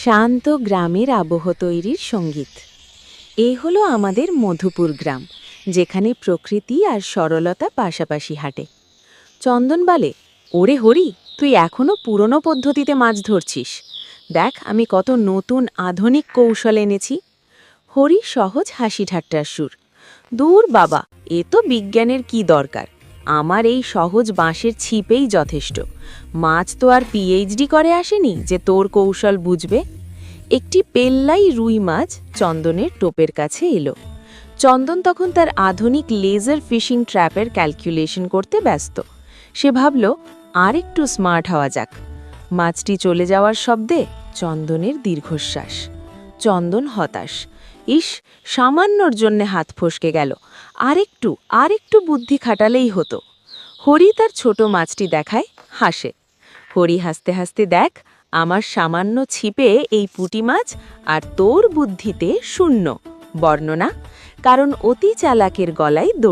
শান্ত গ্রামের আবহ তৈরির সঙ্গীত। এই হলো আমাদের মধুপুর গ্রাম, যেখানে প্রকৃতি আর সরলতা পাশাপাশি হাঁটে। চন্দন বলে, ওরে হরি, তুই এখনো পুরনো পদ্ধতিতে মাছ ধরছিস। দেখ, আমি কত নতুন আধুনিক কৌশল এনেছি। হরি সহজ হাসি ঠাট্টার সুর। দূর বাবা, এ তো বিজ্ঞানের কি দরকার, আমার এই সহজ বাঁশের ছিপেই যথেষ্ট। মাছ তো আর পিএইচডি করে আসেনি যে তোর কৌশল বুঝবে। একটি পেল্লাই রুই মাছ চন্দনের টোপের কাছে এলো। চন্দন তখন তার আধুনিক লেজার ফিশিং ট্র্যাপের ক্যালকুলেশন করতে ব্যস্ত। সে ভাবল, আর একটু স্মার্ট হওয়া যাক। মাছটি চলে যাওয়ার শব্দে চন্দনের দীর্ঘশ্বাস। চন্দন হতাশ। ইস, সামান্যর জন্যে হাত ফসকে গেল। আর একটু বুদ্ধি খাটালেই হতো। হরি তার ছোট মাছটি দেখায়, হাসে। হরি হাসতে হাসতে, দেখ, আমার সামান্য ছিপে এই পুঁটি মাছ, আর তোর বুদ্ধিতে শূন্য। বর্ণনা: কারণ অতি চালাকের গলায় দড়ি।